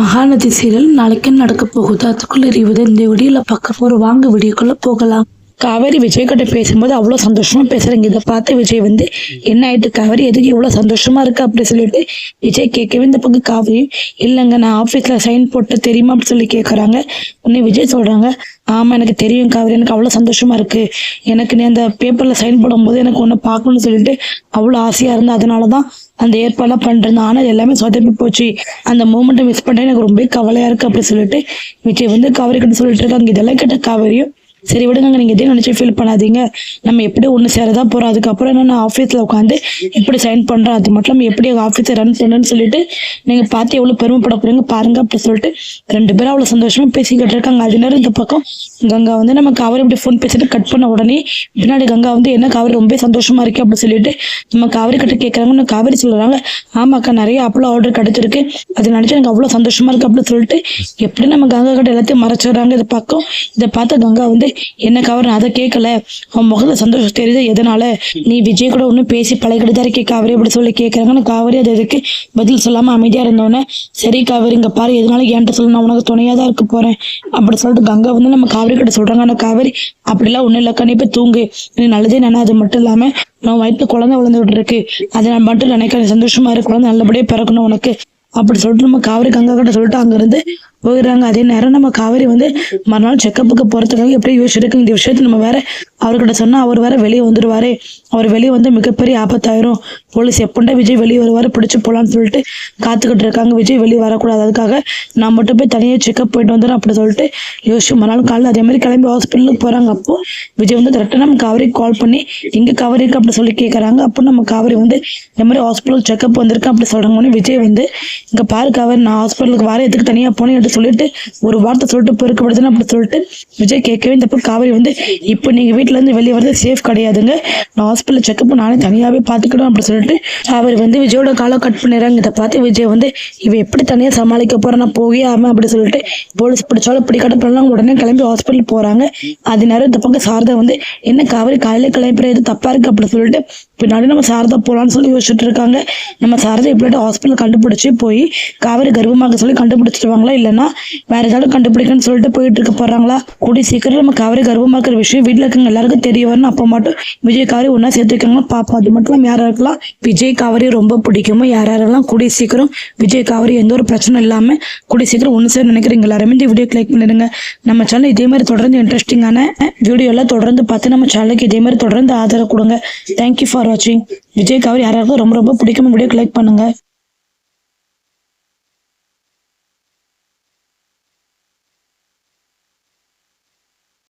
Mahanadi serial நாளைக்கு நடக்க போகுது. அதுக்குள்ள அறிவது இந்த வீடியோல பார்க்க போறோம். வாங்க வீடியோக்குள்ள போகலாம். காவேரி விஜய் கிட்ட பேசும்போது அவ்வளோ சந்தோஷமா பேசுறாங்க. இதை பார்த்து விஜய் வந்து என்ன ஆயிட்டு காவேரி எதுக்கு இவ்வளோ சந்தோஷமா இருக்கு அப்படி சொல்லிட்டு விஜய் கேட்கவே இந்த பக்கம் காவேரி இல்லைங்க நான் ஆஃபீஸில் சைன் போட்டு தெரியுமா அப்படி சொல்லி கேட்குறாங்க. உடனே விஜய் சொல்றாங்க ஆமாம் எனக்கு தெரியும் காவேரி, எனக்கு அவ்வளோ சந்தோஷமா இருக்கு. எனக்கு நீ அந்த பேப்பரில் சைன் போடும்போது எனக்கு ஒன்று பார்க்கணும்னு சொல்லிட்டு அவ்வளோ ஆசையாக இருந்தேன். அதனால தான் அந்த ஏற்பாடெல்லாம் பண்ணுறேன். ஆனால் எல்லாமே சொதப்பி போச்சு. அந்த மூமெண்ட்டை மிஸ் பண்ணிட்டு எனக்கு ரொம்ப கவலையாக இருக்குது அப்படி சொல்லிட்டு விஜய் வந்து காவேரி கிட்ட சொல்லிட்டு இருக்காங்க. இதெல்லாம் கேட்ட காவேரியும் சரி விடுங்க, நீங்கள் இதே நினச்சி ஃபீல் பண்ணாதீங்க, நம்ம எப்படி ஒன்று சேரதான் போகிறோம். அதுக்கப்புறம் என்ன நான் ஆஃபீஸில் உட்காந்து எப்படி சைன் பண்ணுறோம், அது மட்டும் நம்ம எப்படி ஆஃபீஸை ரன் பண்ணுன்னு சொல்லிட்டு நீங்கள் பார்த்து எவ்வளோ பெருமைப்பட போகிறீங்க பாருங்க அப்படி சொல்லிட்டு ரெண்டு பேரும் அவ்வளோ சந்தோஷமாக பேசிக்கிட்டு இருக்காங்க. அது நேரம் இந்த பக்கம் கங்கா வந்து நம்ம காவேரி இப்படி ஃபோன் பேசிட்டு கட் பண்ண உடனே பின்னாடி கங்கா வந்து என்ன காவேரி ரொம்ப சந்தோஷமா இருக்கு அப்படி சொல்லிட்டு நம்ம காவேரி கிட்ட கேட்குறாங்கன்னு காவேரி சொல்லுறாங்க. ஆமாக்கா நிறைய அப்பளம் ஆர்டர் கிடைச்சிருக்கு, அது நினச்சி எனக்கு அவ்வளோ சந்தோஷமா இருக்கு அப்படின்னு சொல்லிட்டு எப்படி நம்ம கங்கா கிட்ட எல்லாத்தையும் மறைச்சிடுறாங்க. இதை பார்த்த கங்கா வந்து என்ன காவேரி நான் அதை கேட்கல, அவன் முகத்துல சந்தோஷம் தெரியுது, எதனால நீ விஜய் கூட ஒன்றும் பேசி பழகிட்டுதான் இருக்கே காவேரி அப்படி சொல்லி கேட்குறாங்கன்னு காவேரி அது இதுக்கு பதில் சொல்லாமல் அமைதியாக இருந்தோடனே சரி காவேரி இங்கே பாரு எதனால என்கிட்ட சொல்லு, நான் உனக்கு துணையாக தான் இருக்க போகிறேன் அப்படி சொல்லிட்டு கங்கா வந்து நம்ம காவேரி கிட்ட சொல்கிறாங்க. ஆனால் காவேரி அப்படிலாம் ஒன்றும் இல்லைக்கா, நீ போய் தூங்கு, நீ நல்லதே நினை, அது மட்டும் இல்லாமல் நான் வயிற்று குழந்தை விழுந்துகிட்டு இருக்கு, அதை நான் மட்டும் நினைக்கிறேன், சந்தோஷமா இருக்கு, குழந்தை நல்லபடியாக பிறக்கணும் உனக்கு அப்படி சொல்லிட்டு நம்ம காவேரி கங்கா கிட்ட சொல்லிட்டு அங்கேருந்து போயிடுறாங்க. அதே நேரம் நம்ம காவேரி வந்து மறுநாள் செக்கப்புக்கு போகிறதுக்காக எப்படி யோசிச்சிருக்கு. இந்த விஷயத்த நம்ம வேற அவர்கிட்ட சொன்னால் அவர் வேற வெளியே வந்துடுவாரு, அவர் வெளியே வந்து மிகப்பெரிய ஆபத்தாயிரும், போலீஸ் எப்பண்டா விஜய் வெளியே வருவார் பிடிச்சி போகலான்னு சொல்லிட்டு காத்துக்கிட்டு இருக்காங்க. விஜய் வெளியே வரக்கூடாது, அதுக்காக நான் மட்டும் போய் தனியாக செக்கப் போயிட்டு வந்துடுறேன் அப்படி சொல்லிட்டு யோசிச்சு மறுநாள் காலையில் அதே மாதிரி கிளம்பி ஹாஸ்பிட்டலுக்கு போகிறாங்க. அப்போ விஜய் வந்து கரெக்டாக நம்ம காவேரிக்கு கால் பண்ணி எங்கே காவேரி இருக்கு அப்படி சொல்லி கேட்குறாங்க. அப்போ நம்ம காவேரி வந்து இந்த மாதிரி ஹாஸ்பிட்டலுக்கு செக்கப் வந்திருக்கு அப்படி சொல்கிறாங்க. விஜய் வந்து இங்கே பாரு காவேரி நான் ஹாஸ்பிட்டலுக்கு வர எதுக்கு தனியாக போனேன் சொல்லிட்டு ஒரு வார்த்தை சொல்லிட்டு பெருக்கப்படுதுன்னு அப்படி சொல்லிட்டு விஜய் கேட்கவே இந்த காவேரி வந்து இப்போ நீங்கள் வீட்டில இருந்து வெளியே வரது சேஃப் கிடையாதுங்க, நான் ஹாஸ்பிட்டல் செக்கப் நானே தனியாகவே பார்த்துக்கிடும் அப்படி சொல்லிட்டு காவேரி வந்து விஜயோட காலை கட் பண்ணிடுறாங்க. இதை பார்த்து விஜய் வந்து இவ எப்படி தனியாக சமாளிக்க போறேன், நான் போகவே ஆமாம் அப்படி சொல்லிட்டு போலீஸ் பிடிச்சாலும் பிடிக்காட்ட பண்ணலாம் உடனே கிளம்பி ஹாஸ்பிட்டல் போறாங்க. அது நேரம் இந்த பக்கம் சாரதா வந்து என்ன காவேரி காலையில் கிளம்புறது தப்பா இருக்கு அப்படி சொல்லிட்டு பின்னாடி நம்ம சாரதா போகலான்னு சொல்லி யோசிச்சுட்டு இருக்காங்க. நம்ம சாரதா எப்படியாட்டு ஹாஸ்பிட்டல் கண்டுபிடிச்சி போய் காவேரி கர்ப்பமாக சொல்லி கண்டுபிடிச்சிருவாங்களா இல்லைன்னா வேற ஏதாவது கண்டுபிடிக்கணும்னு சொல்லிட்டு போயிட்டு இருக்க போறாங்களா. கூடி சீக்கிரம் நம்ம காவேரி கர்ப்பமா இருக்கிற விஷயம் வீட்டுல இருக்கவங்க எல்லாருக்கும் தெரிய வரணும். அப்போ மட்டும் விஜய் காவேரி ஒன்னா சேர்த்து வைக்காங்களா பாப்பா. அது மட்டும் யாரெல்லாம் விஜய் காவேரி ரொம்ப பிடிக்குமோ யாரெல்லாம் கூடிய சீக்கிரம் விஜய் காவேரி எந்த ஒரு பிரச்சனை இல்லாம கூடிய சீக்கிரம் ஒன்று சேர நினைக்கிறீங்க எல்லாருமே இந்த வீடியோ கிளிக் பண்ணிடுங்க. நம்ம சேனல் இதே மாதிரி தொடர்ந்து இன்ட்ரெஸ்டிங்கான வீடியோ எல்லாம் தொடர்ந்து பார்த்து நம்ம சேனலுக்கு இதே மாதிரி தொடர்ந்து ஆதரவு கொடுங்க. தேங்க்யூ ஃபார் வாட்சிங். விஜய் காவேரி யாராருக்கும் ரொம்ப ரொம்ப பிடிக்கும் வீடியோ கிளிக் பண்ணுங்க.